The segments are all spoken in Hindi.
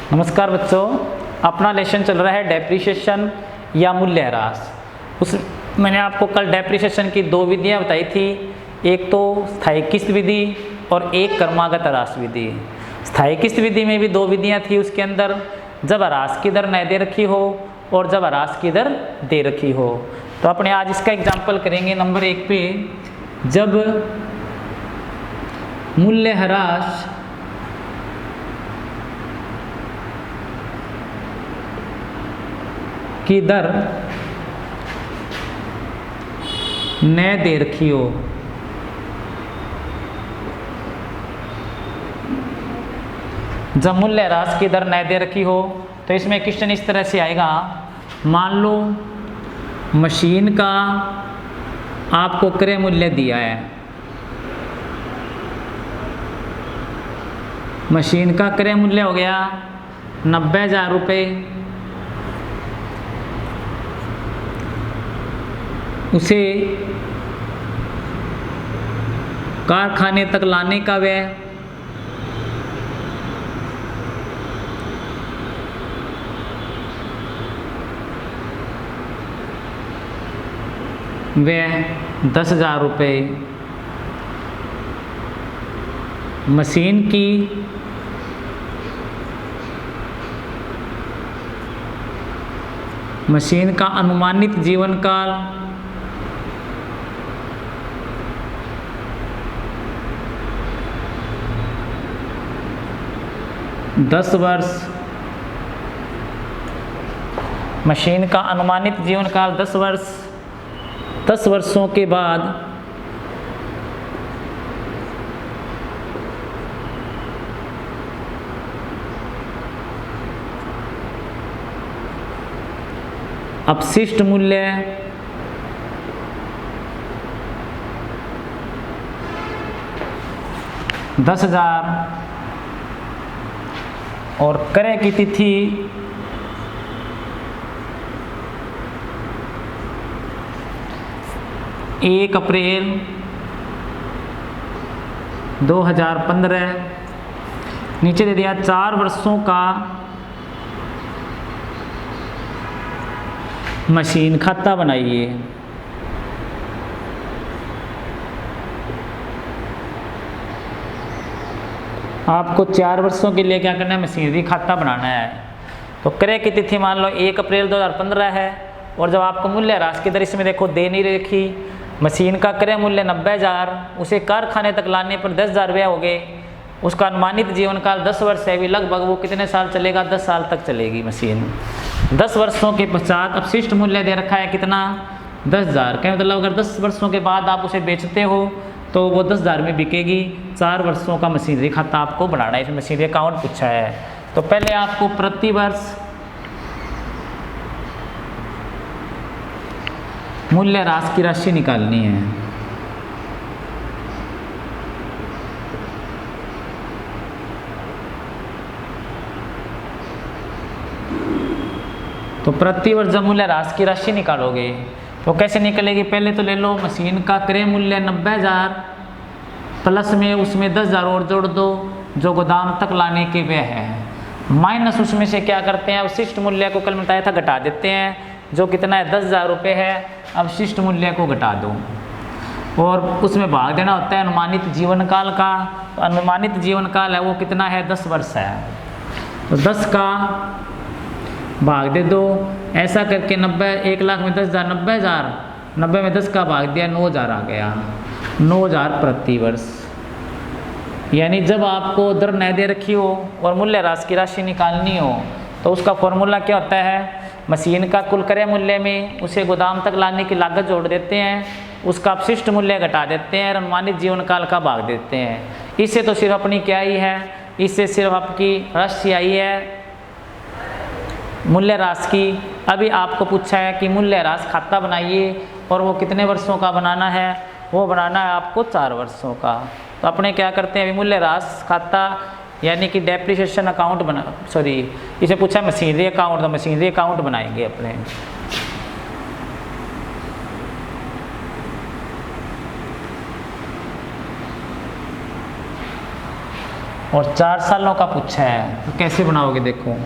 नमस्कार बच्चों, अपना लेसन चल रहा है डेप्रिसिएशन या मूल्यह्रास। उस मैंने आपको कल डेप्रिसिएशन की दो विधियां बताई थी, एक तो स्थायी किस्त विधि और एक क्रमागत ह्रास विधि। स्थायी किस्त विधि में भी दो विधियां थी, उसके अंदर जब ह्रास की दर न दे रखी हो और जब ह्रास की दर दे रखी हो। तो अपने आज इसका एग्जाम्पल करेंगे नंबर 1 पे, जब मूल्यह्रास की दर न दे रखी हो। जब मूल्यह्रास की दर न दे रखी हो तो इसमें क्वेश्चन इस तरह से आएगा, मान लो मशीन का आपको क्रय मूल्य दिया है, मशीन का क्रय मूल्य हो गया 90,000 रुपये। उसे कारखाने तक लाने का व्यय व्यय 10,000 रुपये। मशीन का अनुमानित जीवन काल 10 वर्ष। मशीन का अनुमानित जीवन काल 10 वर्ष। 10 वर्षों के बाद अपशिष्ट मूल्य 10,000 और क्रय की तिथि 1 अप्रैल 2015। नीचे दे दिया 4 वर्षों का मशीन खाता बनाइए। आपको 4 वर्षों के लिए क्या करना है, मशीनरी खाता बनाना है। तो क्रय की तिथि मान लो 1 अप्रैल 2015 है, और जब आपको मूल्यह्रास की दर इसमें देखो दे नहीं रखी, मशीन का क्रय मूल्य 90,000, उसे कारखाने तक लाने पर 10,000 रुपये हो गए। उसका अनुमानित जीवन काल 10 वर्ष है, भी लगभग वो कितने साल चलेगा, 10 साल तक चलेगी मशीन। 10 वर्षों के पश्चात अपशिष्ट मूल्य दे रखा है कितना, 10,000। क्या मतलब अगर 10 वर्षों के बाद आप उसे बेचते हो तो वो 10,000 में बिकेगी। 4 वर्षों का मशीनरी खाता आपको बनाना है, इसमें मशीनरी अकाउंट पूछा है। तो पहले आपको प्रति वर्ष मूल्यह्रास की राशि निकालनी है। तो प्रति वर्ष जब मूल्यह्रास की राशि निकालोगे तो कैसे निकलेगी, पहले तो ले लो मशीन का क्रय मूल्य 90,000 प्लस में उसमें 10,000 और जोड़ दो जो गोदाम तक लाने के व्यय है, माइनस उसमें से क्या करते हैं, अवशिष्ट मूल्य को कल बताया था घटा देते हैं, जो कितना है 10,000 रुपये है, अवशिष्ट मूल्य को घटा दो और उसमें भाग देना होता है अनुमानित जीवन काल का। तो अनुमानित जीवन काल है वो कितना है, 10 वर्ष है। तो 10 का भाग दे दो, ऐसा करके 90, 1 लाख में 10,000, 90,000, 90 में 10 का भाग दिया, 9,000 आ गया, 9,000 प्रति वर्ष। यानी जब आपको दर न दे रखी हो और मूल्यह्रास की राशि निकालनी हो तो उसका फॉर्मूला क्या होता है, मशीन का कुल क्रय मूल्य में उसे गोदाम तक लाने की लागत जोड़ देते हैं, उसका अपशिष्ट मूल्य घटा देते हैं और अनुमानित जीवन काल का भाग देते हैं। इससे तो सिर्फ अपनी क्या ही है, इससे सिर्फ आपकी राशि आई है मूल्यह्रास की। अभी आपको पूछा है कि मूल्यह्रास खाता बनाइए और वो कितने वर्षों का बनाना है, वो बनाना है आपको 4 वर्षों का। तो अपने क्या करते हैं, अभी मूल्यह्रास खाता यानी कि डेप्रिसिएशन अकाउंट इसे पूछा मशीनरी अकाउंट, तो मशीनरी अकाउंट बनाएंगे अपने। और 4 सालों का पूछा है, तो कैसे बनाओगे देखो।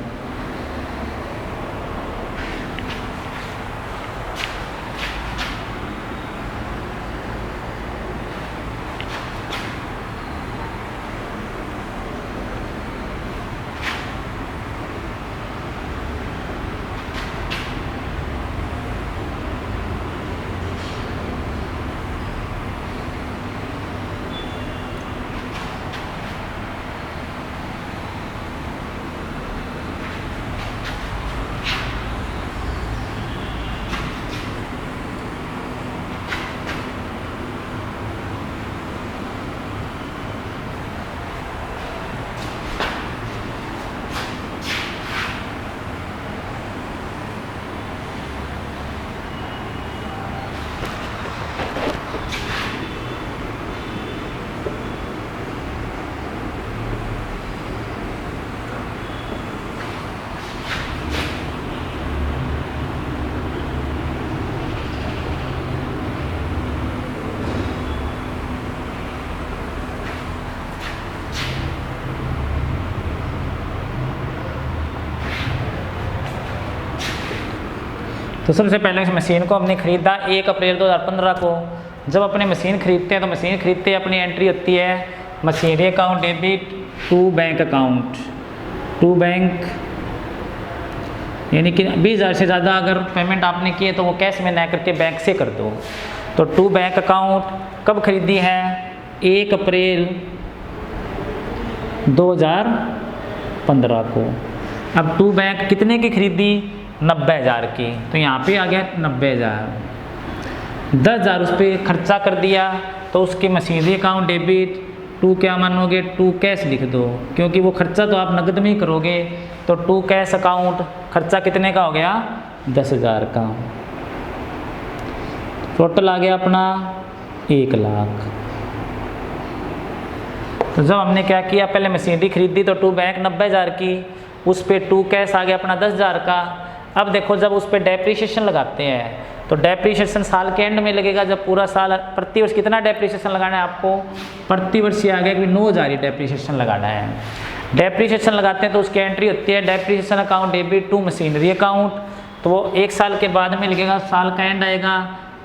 तो सबसे पहले इस मशीन को हमने ख़रीदा 1 अप्रैल 2015 को। जब अपने मशीन खरीदते हैं तो मशीन खरीदते अपनी एंट्री होती है machinery account debit to bank account, to bank, यानी कि 20,000 से ज़्यादा अगर पेमेंट आपने किए तो वो कैश में ना करके बैंक से कर दो। तो टू बैंक अकाउंट कब खरीदी है? 1 अप्रैल 2015 को। अब टू बैंक कितने की खरीदी? 90,000 की। तो यहाँ पे आ गया 90,000। 10,000 उस पर खर्चा कर दिया तो उसके मशीनरी अकाउंट डेबिट टू क्या मानोगे? टू कैश लिख दो, क्योंकि वो खर्चा तो आप नकद में ही करोगे। तो टू कैश अकाउंट खर्चा कितने का हो गया? 10,000 का। टोटल आ गया अपना 1 लाख। तो जब हमने क्या किया, पहले मशीनरी खरीदी तो टू बैंक 90,000 की, उस पर टू कैश आ गया अपना 10,000 का। अब देखो जब उस पर डेप्रीशिएशन लगाते हैं तो डेप्रीशिएशन साल के एंड में लगेगा। जब पूरा साल प्रतिवर्ष कितना डेप्रीशिएशन लगाना है आपको? प्रतिवर्ष ये आ गया कि 9,000 डेप्रीशिएशन लगाना है। डेप्रीशिएशन लगाते हैं तो उसकी एंट्री होती है depreciation account debit to machinery account. तो वो 1 साल के बाद में लगेगा, साल का एंड आएगा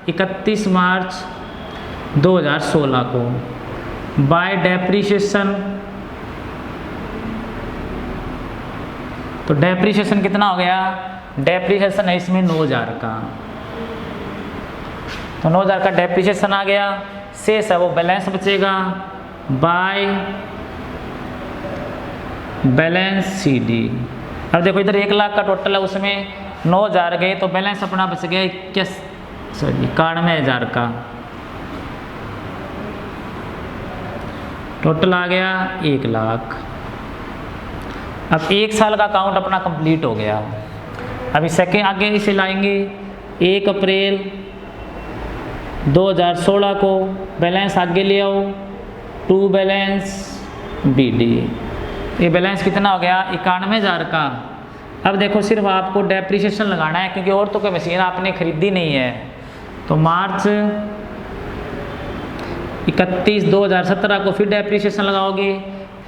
31 मार्च 2016 को। बाय डेप्रीशिएशन, तो डेप्रीशिएशन कितना हो गया? डेप्रीशिएशन है इसमें 9,000 का। तो 9,000 का डेप्रीशिएशन आ गया। शेष है वो बैलेंस बचेगा बाय बैलेंस CD। अब देखो इधर 1 लाख का टोटल है, उसमें 9,000 गए तो बैलेंस अपना बच गया 91,000 का। टोटल आ गया 1 लाख। अब 1 साल का अकाउंट अपना कंप्लीट हो गया। अभी सेकेंड आगे इसे लाएंगे 1 अप्रैल 2016 को। बैलेंस आगे ले आओ, टू बैलेंस BD। ये बैलेंस कितना हो गया? 91,000 का। अब देखो सिर्फ आपको डेप्रीशिएशन लगाना है, क्योंकि और तो कोई मशीन आपने खरीदी नहीं है। तो मार्च 31 2017 को फिर डेप्रीशिएशन लगाओगे,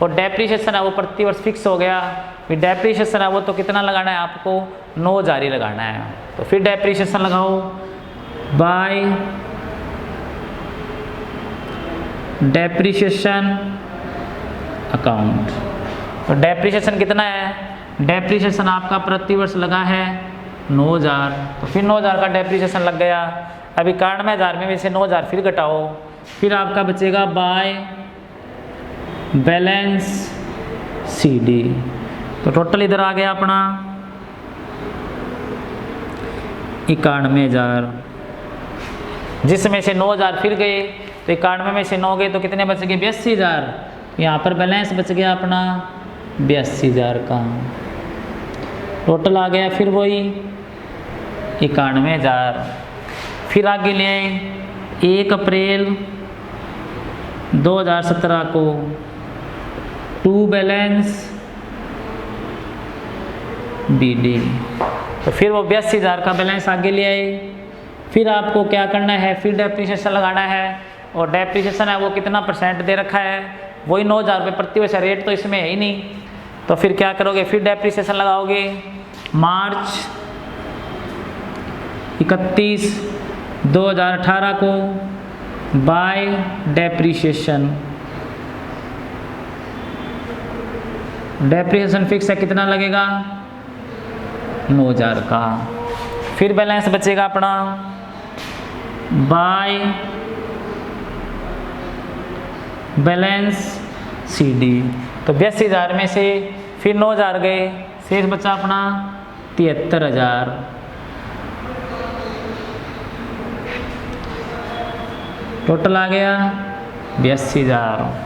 और डेप्रीशिएशन है वो प्रतिवर्ष फिक्स हो गया। फिर डेप्रीशिएशन है वो तो कितना लगाना है आपको? 9,000 ही लगाना है। तो फिर डेप्रीशिएशन लगाओ बाय डेप्रीशिएशन अकाउंट। तो डेप्रीशिएशन कितना है? डेप्रीशिएशन आपका प्रतिवर्ष लगा है 9,000। तो फिर 9,000 का डेप्रीशिएशन लग गया। अभी 91,000 में से 9,000 फिर घटाओ, फिर आपका बचेगा बाय बैलेंस CD। तो टोटल इधर आ गया अपना 91,000, जिसमें से 9,000 फिर गए। तो 91 में से 9 गए तो कितने बच गए? 82,000। यहाँ पर बैलेंस बच गया अपना 82,000 का। टोटल आ गया फिर वही 91,000। फिर आगे ले 1 अप्रैल 2017 को टू बैलेंस BD। तो फिर वो 82,000 का बैलेंस आगे ले आए। फिर आपको क्या करना है? फिर डेप्रीशिएशन लगाना है, और डेप्रीशिएशन है वो कितना % दे रखा है? वही 9,000 रुपये प्रति वर्ष, रेट तो इसमें है ही नहीं। तो फिर क्या करोगे, फिर डेप्रिसिएशन लगाओगे मार्च 31 2018 को बाय डेप्रिसिएशन। डेप्रिसिएशन फिक्स है, कितना लगेगा 9,000 का। फिर बैलेंस बचेगा अपना बाय बैलेंस CD। तो 82,000 में से फिर 9,000 गए, शेष बचा अपना 73,000। टोटल आ गया 82,000।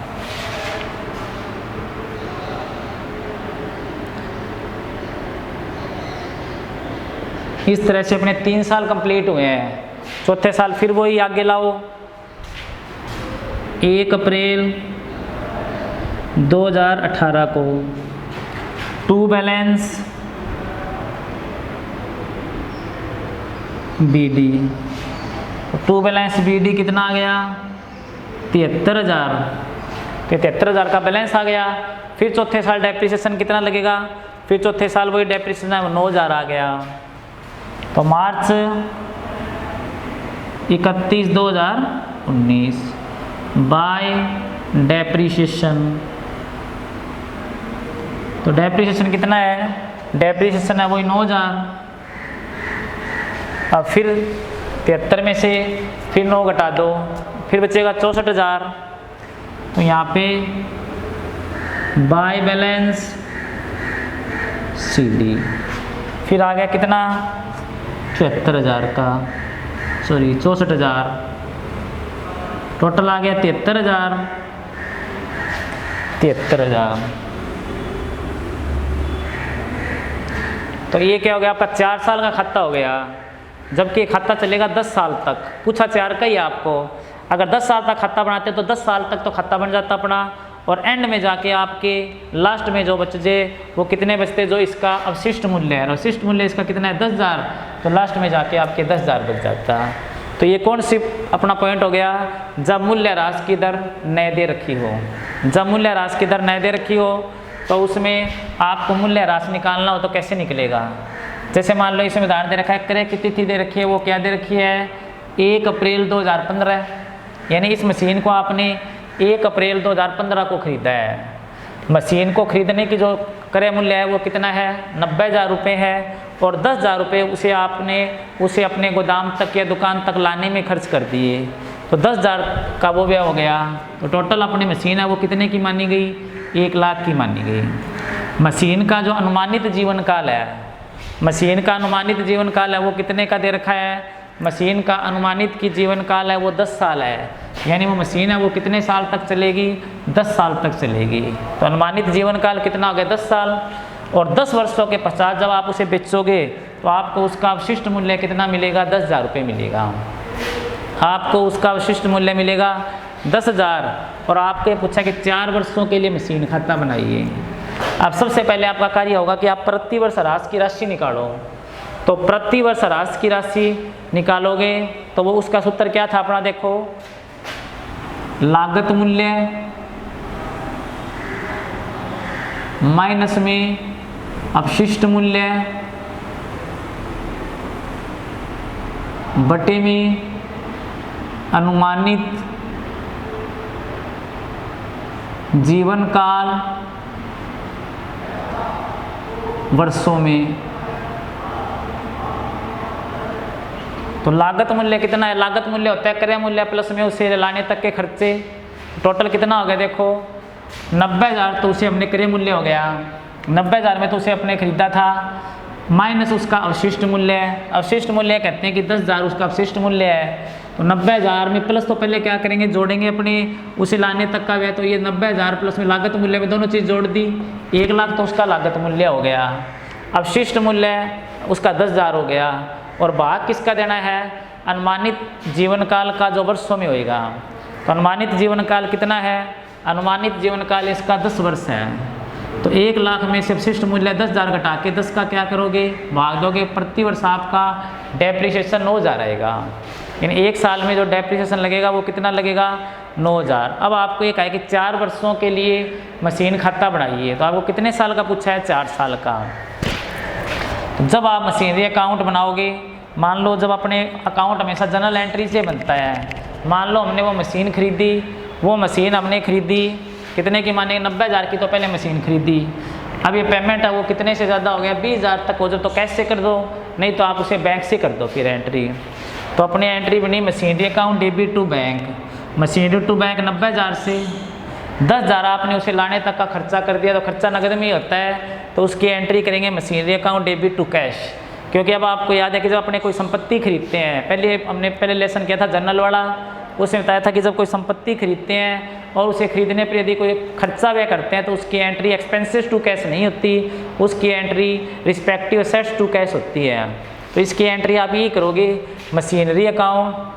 इस तरह से अपने 3 साल कंप्लीट हुए हैं। चौथे साल फिर वही आगे लाओ, 1 अप्रैल 2018 को to balance BD। To balance BD कितना आ गया 73,000। 73,000 का बैलेंस आ गया। फिर चौथे साल डेप्रिसिएशन कितना लगेगा, फिर चौथे साल वही डेप्रिसिएशन 9,000 आ गया। तो मार्च 31 2019 बाय डेप्रिसिएशन। तो डेप्रिसिएशन कितना है, डेप्रिसिएशन है वही 9,000। अब फिर 73 में से फिर 9 घटा दो, फिर बचेगा 64,000। तो यहाँ पे बाय बैलेंस CD। फिर आ गया कितना 74,000 का, सॉरी 64,000। टोटल आ गया 73,000। 73,000। तो ये क्या हो गया आपका 4 साल का खाता हो गया, जबकि खाता चलेगा 10 साल तक। पूछा 4 का ही आपको, अगर 10 साल तक खाता बनाते तो 10 साल तक तो खाता बन जाता अपना, और एंड में जाके आपके लास्ट में जो बचे वो कितने बचते, जो इसका अवशिष्ट मूल्य है, अवशिष्ट मूल्य इसका कितना है 10,000, तो लास्ट में जाके आपके 10,000 बच जाता। तो ये कौन सी अपना पॉइंट हो गया, जब मूल्य ह्रास की दर नए दे रखी हो। जब मूल्य ह्रास की दर नए दे रखी हो तो उसमें आपको मूल्य ह्रास निकालना हो तो कैसे निकलेगा। जैसे मान लो इसमें उदाहरण दे रखा है, क्रय की तिथि दे रखी है, वो क्या दे रखी है 1 अप्रैल 2015, यानी इस मशीन को आपने 1 अप्रैल 2015 को खरीदा है। मशीन को खरीदने की जो क्रय मूल्य है वो कितना है 90,000 रुपये है, और 10,000 रुपये उसे अपने गोदाम तक या दुकान तक लाने में खर्च कर दिए, तो 10,000 का वो व्यय हो गया। तो टोटल अपनी मशीन है वो कितने की मानी गई 1 लाख की मानी गई। मशीन का जो अनुमानित जीवन काल है, मशीन का अनुमानित जीवन काल है वो कितने का दे रखा है, मशीन का अनुमानित की जीवन काल है वो 10 साल है, यानी वो मशीन है वो कितने साल तक चलेगी 10 साल तक चलेगी। तो अनुमानित जीवन काल कितना हो गया 10 साल, और 10 वर्षों के पश्चात जब आप उसे बेचोगे तो आपको उसका अवशिष्ट मूल्य कितना मिलेगा 10,000 रुपये मिलेगा। आपको उसका अवशिष्ट मूल्य मिलेगा 10,000, और आपके पूछा कि 4 वर्षों के लिए मशीन खाता बनाइए। अब सबसे पहले आपका कार्य होगा कि आप प्रति वर्ष ह्रास की राशि निकालो। तो प्रति वर्ष ह्रास की राशि निकालोगे तो वो उसका सूत्र क्या था अपना, देखो लागत मूल्य माइनस में अपशिष्ट मूल्य बटे में अनुमानित जीवन काल वर्षों में। तो लागत मूल्य कितना है, लागत मूल्य होता है क्रय मूल्य प्लस में उसे लाने तक के खर्चे। टोटल कितना हो गया देखो 90,000, तो उसे हमने क्रय मूल्य हो गया 90,000 में तो उसे अपने खरीदा था, माइनस उसका अवशिष्ट मूल्य है। अवशिष्ट मूल्य कहते हैं कि 10,000 उसका अवशिष्ट मूल्य है, तो 90,000 में प्लस तो पहले क्या करेंगे जोड़ेंगे अपने उसे लाने तक का व्यय, तो ये 90,000 प्लस में लागत मूल्य में दोनों चीज़ जोड़ दी, 1 लाख तो उसका लागत मूल्य हो गया, अवशिष्ट मूल्य उसका 10,000 हो गया, और भाग किसका देना है अनुमानित जीवन काल का जो वर्षों में होएगा। तो अनुमानित जीवन काल कितना है, अनुमानित जीवन काल इसका 10 वर्ष है। तो 1 लाख में से अवशिष्ट मूल्य 10,000 घटा के 10 का क्या करोगे भाग दोगे, प्रति वर्ष आपका डेप्रिसिएशन 9,000 आएगा। यानी 1 साल में जो डेप्रिसिएशन लगेगा वो कितना लगेगा 9,000। अब आपको ये कहा है कि 4 वर्षों के लिए मशीन खाता बनाइए, तो आपको कितने साल का पूछा है? 4 साल का। तो जब आप मशीनरी अकाउंट बनाओगे, मान लो जब अपने अकाउंट हमेशा जनरल एंट्री से बनता है, मान लो हमने वो मशीन खरीदी, वो मशीन हमने खरीदी कितने की, माने 90,000 की तो पहले मशीन खरीदी। अब ये पेमेंट है वो कितने से ज़्यादा हो गया? 20,000 तक हो जाए तो कैश से कर दो, नहीं तो आप उसे बैंक से कर दो फिर एंट्री। तो अपनी एंट्री बनी machinery account debit to bank, machinery to bank 90,000 से 10,000 आपने उसे लाने तक का खर्चा कर दिया, तो खर्चा नगद में ही होता है, तो उसकी एंट्री करेंगे machinery account debit to cash. क्योंकि अब आपको याद है कि जब अपने कोई संपत्ति खरीदते हैं, पहले लेसन किया था जनरल वाला, उसमें बताया था कि जब कोई संपत्ति खरीदते हैं और उसे खरीदने पर यदि कोई खर्चा व्यय करते हैं तो उसकी एंट्री एक्सपेंसेस टू कैश नहीं होती, उसकी entry respective assets to cash होती है। तो इसकी एंट्री आप यही करोगे, machinery account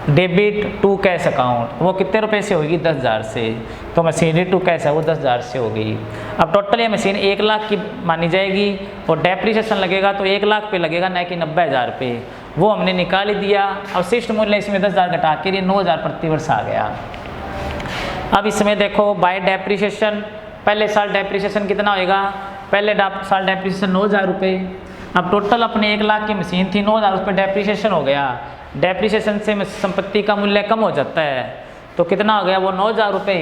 debit to cash account, वो कितने रुपए से होगी? 10,000 से। तो मशीनरी टू कैश है वो 10,000 से होगी। अब टोटल ये मशीन 1 लाख की मानी जाएगी और डेप्रिसिएशन लगेगा तो 1 लाख पे लगेगा, न कि 90,000 पे। वो हमने निकाल ही दिया। अवशिष्ट मूल्य इसमें 10,000 घटा के ये 9,000 प्रति वर्ष आ गया। अब इसमें देखो बाय डेप्रिसिएशन, पहले साल डेप्रिसिएशन कितना होएगा? पहले साल डेप्रिसिएशन 9,000 रुपये। अब टोटल अपने 1 लाख की मशीन थी, 9,000 रुपये डेप्रिसिएशन हो गया। डेप्रिसिएशन से संपत्ति का मूल्य कम हो जाता है, तो कितना हो गया? वो 9,000 रुपये।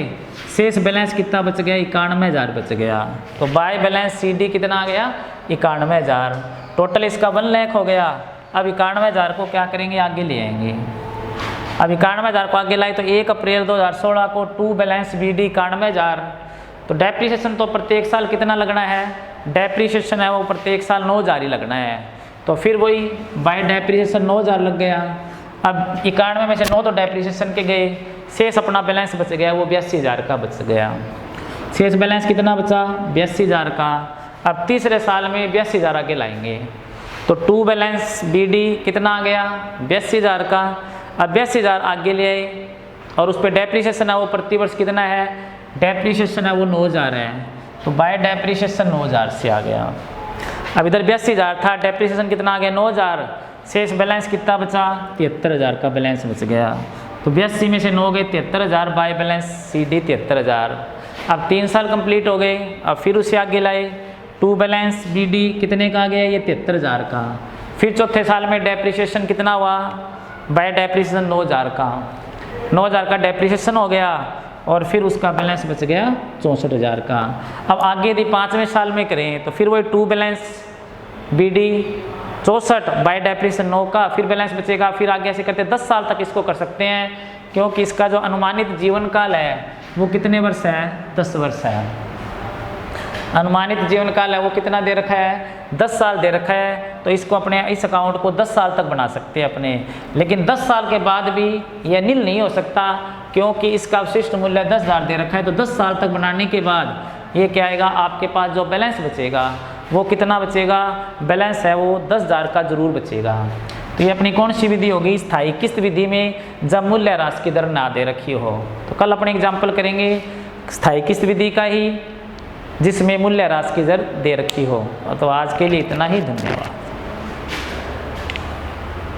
शेष बैलेंस कितना बच गया? 91,000 बच गया। तो बाय बैलेंस CD कितना आ गया? 91,000। टोटल इसका 1 लाख हो गया। अब 91,000 को क्या करेंगे? आगे ले आएंगे। अब 91,000 को आगे लाए तो 1 अप्रैल 2016 को टू बैलेंस BD 91,000। तो डेप्रिसिएशन तो प्रत्येक साल कितना लगना है? डेप्रिसिएशन है वो प्रत्येक साल 9,000 ही लगना है। तो फिर वही बाय डेप्रिसिएशन 9,000 लग गया। अब 91 में से 9 तो डेप्रिसिएशन के गए, शेष अपना बैलेंस बच गया वो 82,000 का बच गया। शेष बैलेंस कितना बचा? 82,000 का। अब तीसरे साल में 82,000 आगे लाएंगे, तो टू बैलेंस BD कितना आ गया? 82,000 का। अब 82,000 आगे ले आए और उस पर डेप्रिसिएशन है वो प्रतिवर्ष कितना है? डेप्रिसिएशन है वो 9,000 है, तो बाय डेप्रिसिएशन 9,000 से आ गया। अब इधर 82,000 था, डेप्रिसिएशन कितना आ गया? 9,000। शेष बैलेंस कितना बचा? 73,000 का बैलेंस बच गया। तो 82 में से 9 गए 73,000, बाय बैलेंस CD 73,000। अब 3 साल कंप्लीट हो गए। अब फिर उसे आगे लाए, टू बैलेंस BD कितने का आ गया? ये 73,000 का। फिर चौथे साल में डेप्रिसिएशन कितना हुआ? बाय डेप्रिसिएशन 9,000 का। 9,000 का डेप्रिसिएशन हो गया और फिर उसका बैलेंस बच गया 64,000 का। अब आगे यदि 5वें साल में करें तो फिर वही to balance BD 64 by depreciation 9 का, फिर बैलेंस बचेगा। फिर आगे ऐसे करते 10 साल तक इसको कर सकते हैं, क्योंकि इसका जो अनुमानित जीवन काल है वो कितने वर्ष है? 10 वर्ष है। अनुमानित जीवन काल है वो कितना दे रखा है? 10 साल दे रखा है। तो इसको अपने इस अकाउंट को 10 साल तक बना सकते हैं अपने, लेकिन 10 साल के बाद भी यह नील नहीं हो सकता, क्योंकि इसका अवशिष्ट मूल्य 10,000 दे रखा है। तो 10 साल तक बनाने के बाद ये क्या आएगा? आपके पास जो बैलेंस बचेगा वो कितना बचेगा? बैलेंस है वो 10,000 का जरूर बचेगा। तो ये अपनी कौन सी विधि होगी? स्थायी किस्त विधि में, जब मूल्य राशि की दर ना दे रखी हो। तो कल अपने एग्जाम्पल करेंगे स्थायी किस्त विधि का ही, जिसमें मूल्य राशि की दर दे रखी हो। तो आज के लिए इतना ही, धन्यवाद।